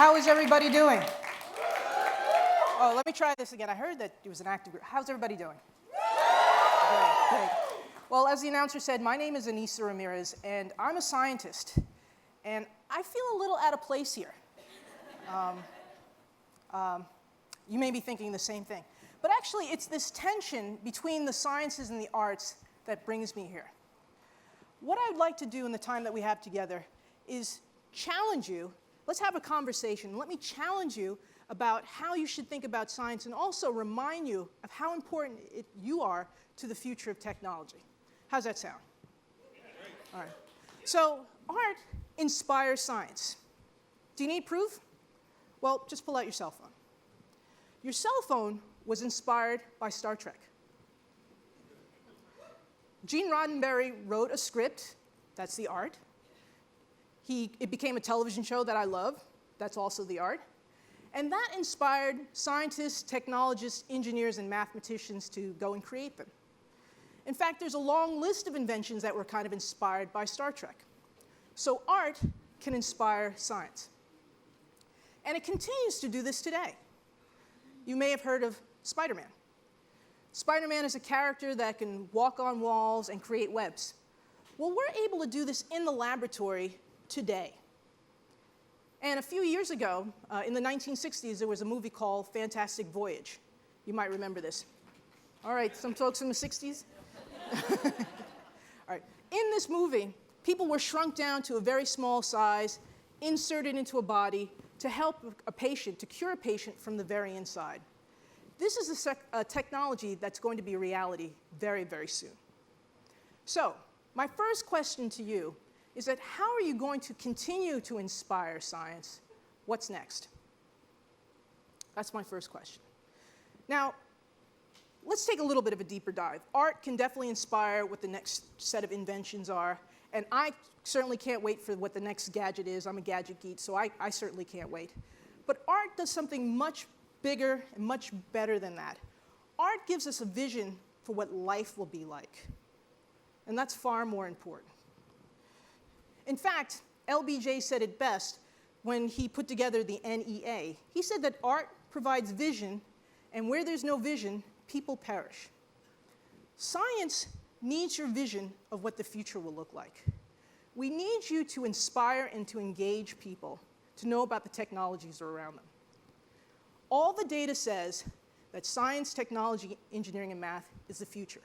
How is everybody doing? Oh, let me try this again. I heard that it was an active group. How's everybody doing? Great. Well, as the announcer said, my name is Ainissa Ramirez, and I'm a scientist. And I feel a little out of place here. You may be thinking the same thing. But actually, it's this tension between the sciences and the arts that brings me here. What I'd like to do in the time that we have together is challenge you. Let's have a conversation. Let me challenge you about how you should think about science and also remind you of how important you are to the future of technology. How's that sound? All right. So art inspires science. Do you need proof? Well, just pull out your cell phone. Your cell phone was inspired by Star Trek. Gene Roddenberry wrote a script. That's the art. It became a television show that I love. That's also the art. And that inspired scientists, technologists, engineers, and mathematicians to go and create them. In fact, there's a long list of inventions that were kind of inspired by Star Trek. So art can inspire science. And it continues to do this today. You may have heard of Spider-Man. Spider-Man is a character that can walk on walls and create webs. Well, we're able to do this in the laboratory today. And a few years ago, in the 1960s, there was a movie called Fantastic Voyage. You might remember this. All right, some folks in the 60s? All right. In this movie, people were shrunk down to a very small size, inserted into a body to help a patient, to cure a patient from the very inside. This is a technology that's going to be a reality very, very soon. So, my first question to you is that how are you going to continue to inspire science? What's next? That's my first question. Now, let's take a little bit of a deeper dive. Art can definitely inspire what the next set of inventions are, and I certainly can't wait for what the next gadget is. I'm a gadget geek, so I certainly can't wait. But art does something much bigger and much better than that. Art gives us a vision for what life will be like, and that's far more important. In fact, LBJ said it best when he put together the NEA. He said that art provides vision, and where there's no vision, people perish. Science needs your vision of what the future will look like. We need you to inspire and to engage people to know about the technologies that are around them. All the data says that science, technology, engineering, and math is the future.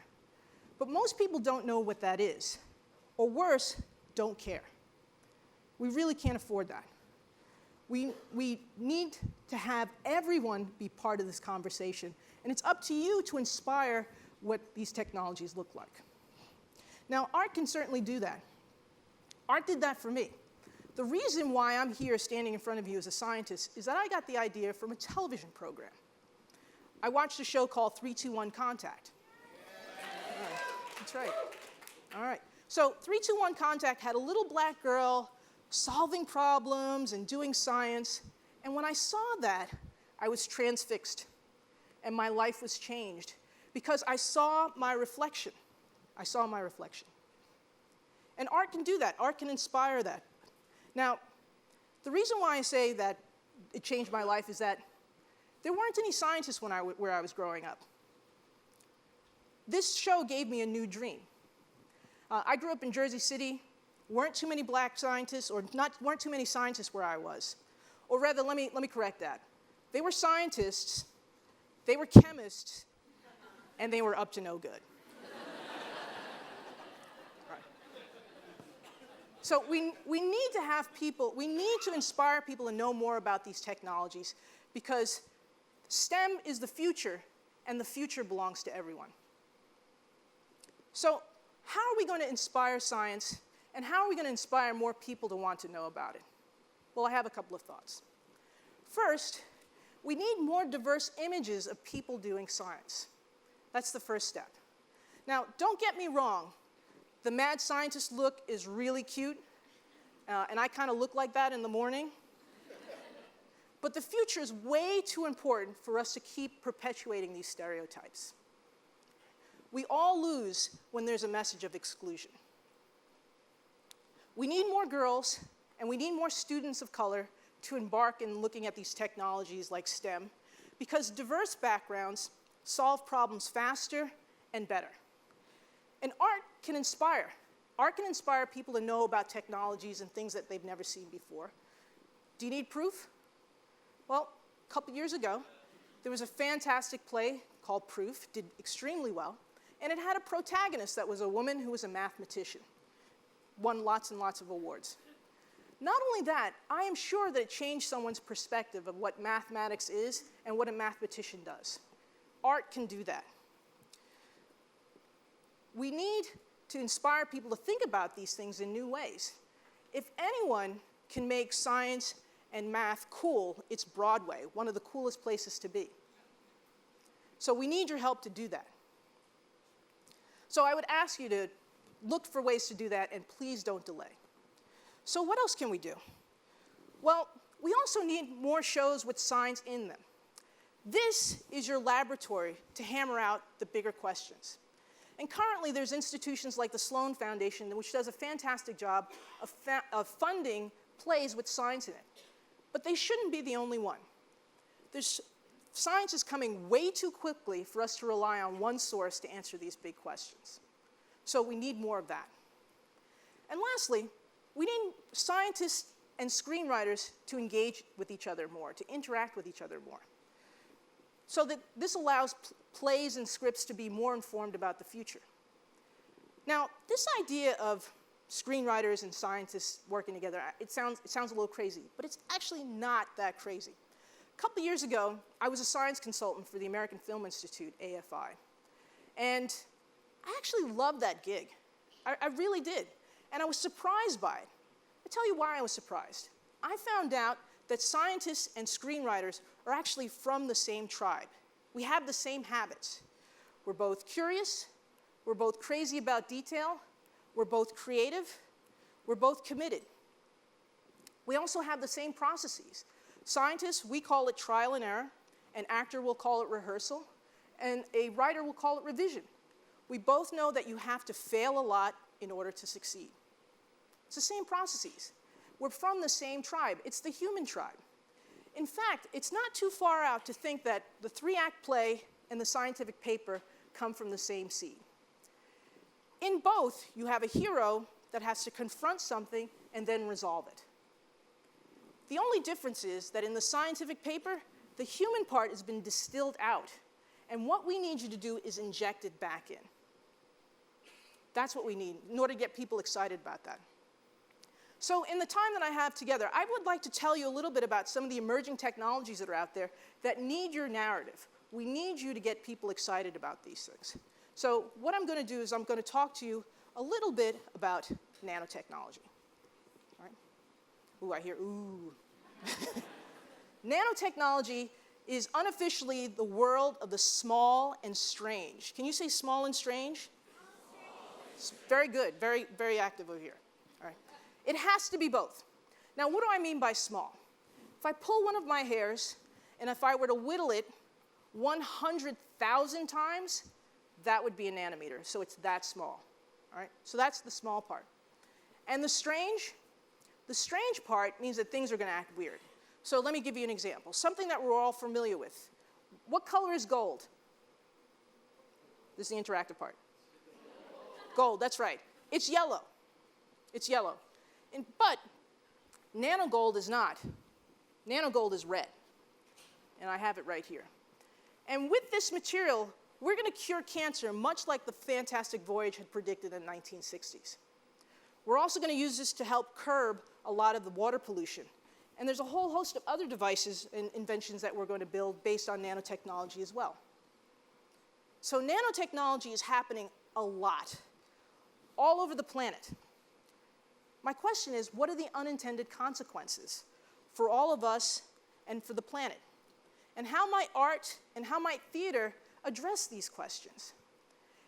But most people don't know what that is, or worse, don't care. We really can't afford that. We need to have everyone be part of this conversation, and it's up to you to inspire what these technologies look like. Now, art can certainly do that. Art did that for me. The reason why I'm here standing in front of you as a scientist is that I got the idea from a television program. I watched a show called 3-2-1 Contact. Yeah. That's right. All right. So 3-2-1 Contact had a little black girl solving problems and doing science. And when I saw that, I was transfixed. And my life was changed because I saw my reflection. I saw my reflection. And art can do that. Art can inspire that. Now, the reason why I say that it changed my life is that there weren't any scientists where I was growing up. This show gave me a new dream. I grew up in Jersey City. Weren't too many black scientists, or weren't too many scientists where I was. Or rather, let me correct that. They were scientists, they were chemists, and they were up to no good. Right. So we need to have people, we need to inspire people to know more about these technologies because STEM is the future, and the future belongs to everyone. So how are we going to inspire science, and how are we going to inspire more people to want to know about it? Well, I have a couple of thoughts. First, we need more diverse images of people doing science. That's the first step. Now, don't get me wrong. The mad scientist look is really cute, and I kind of look like that in the morning. But the future is way too important for us to keep perpetuating these stereotypes. We all lose when there's a message of exclusion. We need more girls, and we need more students of color to embark in looking at these technologies like STEM because diverse backgrounds solve problems faster and better. And art can inspire. Art can inspire people to know about technologies and things that they've never seen before. Do you need proof? Well, a couple years ago, there was a fantastic play called Proof, did extremely well, and it had a protagonist that was a woman who was a mathematician, won lots and lots of awards. Not only that, I am sure that it changed someone's perspective of what mathematics is and what a mathematician does. Art can do that. We need to inspire people to think about these things in new ways. If anyone can make science and math cool, it's Broadway, one of the coolest places to be. So we need your help to do that. So I would ask you to look for ways to do that, and please don't delay. So what else can we do? Well, we also need more shows with science in them. This is your laboratory to hammer out the bigger questions. And currently, there's institutions like the Sloan Foundation, which does a fantastic job of funding plays with science in it. But they shouldn't be the only one. Science is coming way too quickly for us to rely on one source to answer these big questions. So we need more of that. And lastly, we need scientists and screenwriters to engage with each other more, to interact with each other more. So that this allows plays and scripts to be more informed about the future. Now, this idea of screenwriters and scientists working together, it sounds a little crazy, but it's actually not that crazy. A couple years ago, I was a science consultant for the American Film Institute, AFI. And I actually loved that gig. I really did. And I was surprised by it. I'll tell you why I was surprised. I found out that scientists and screenwriters are actually from the same tribe. We have the same habits. We're both curious, we're both crazy about detail, we're both creative, we're both committed. We also have the same processes. Scientists, we call it trial and error, an actor will call it rehearsal, and a writer will call it revision. We both know that you have to fail a lot in order to succeed. It's the same processes. We're from the same tribe. It's the human tribe. In fact, it's not too far out to think that the 3-act play and the scientific paper come from the same seed. In both, you have a hero that has to confront something and then resolve it. The only difference is that in the scientific paper, the human part has been distilled out, and what we need you to do is inject it back in. That's what we need in order to get people excited about that. So in the time that I have together, I would like to tell you a little bit about some of the emerging technologies that are out there that need your narrative. We need you to get people excited about these things. So what I'm going to do is I'm going to talk to you a little bit about nanotechnology. All right? Ooh, I hear ooh. Nanotechnology is unofficially the world of the small and strange. Can you say small and strange? Very good, very, very active over here. All right. It has to be both. Now, what do I mean by small? If I pull one of my hairs, and if I were to whittle it 100,000 times, that would be a nanometer, so it's that small. All right? So that's the small part. And the strange part means that things are going to act weird. So let me give you an example, something that we're all familiar with. What color is gold? This is the interactive part. Gold, that's right. It's yellow. It's yellow. But nanogold is not. Nanogold is red. And I have it right here. And with this material, we're going to cure cancer much like the Fantastic Voyage had predicted in the 1960s. We're also going to use this to help curb a lot of the water pollution. And there's a whole host of other devices and inventions that we're going to build based on nanotechnology as well. So nanotechnology is happening a lot, all over the planet. My question is, what are the unintended consequences for all of us and for the planet? And how might art and how might theater address these questions?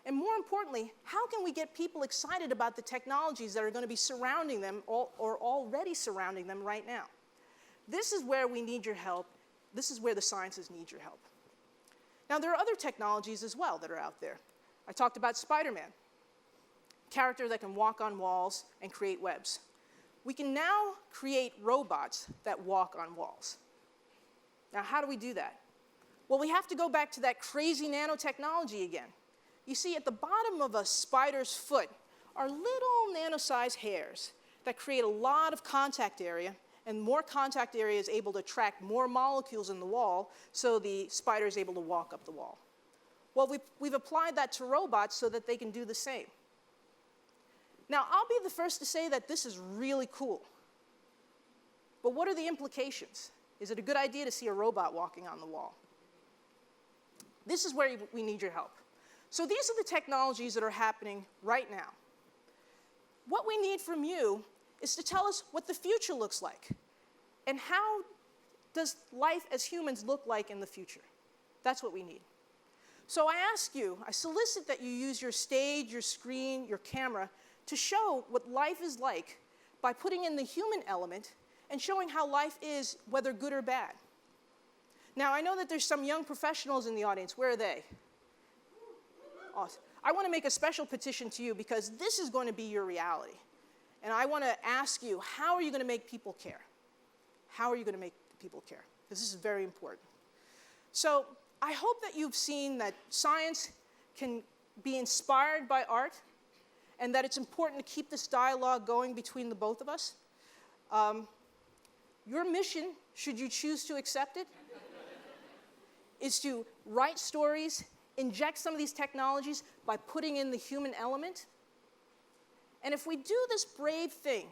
And more importantly, how can we get people excited about the technologies that are going to be surrounding them or already surrounding them right now? This is where we need your help. This is where the sciences need your help. Now, there are other technologies as well that are out there. I talked about Spider-Man, a character that can walk on walls and create webs. we can now create robots that walk on walls. Now, how do we do that? Well, we have to go back to that crazy nanotechnology again. You see, at the bottom of a spider's foot are little nano-sized hairs that create a lot of contact area, and more contact area is able to attract more molecules in the wall, so the spider is able to walk up the wall. Well, we've applied that to robots so that they can do the same. Now, I'll be the first to say that this is really cool. But what are the implications? Is it a good idea to see a robot walking on the wall? This is where we need your help. So these are the technologies that are happening right now. What we need from you is to tell us what the future looks like, and how does life as humans look like in the future. That's what we need. So I ask you, I solicit that you use your stage, your screen, your camera to show what life is like by putting in the human element and showing how life is, whether good or bad. Now, I know that there's some young professionals in the audience. Where are they? Awesome. I want to make a special petition to you because this is going to be your reality. And I want to ask you, how are you going to make people care? How are you going to make people care? Because this is very important. So I hope that you've seen that science can be inspired by art, and that it's important to keep this dialogue going between the both of us. Your mission, should you choose to accept it, is to write stories, inject some of these technologies by putting in the human element. And if we do this brave thing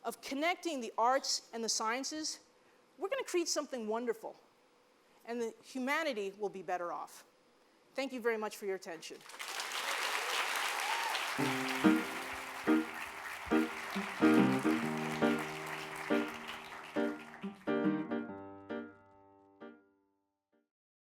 of connecting the arts and the sciences, we're going to create something wonderful, and humanity will be better off. Thank you very much for your attention.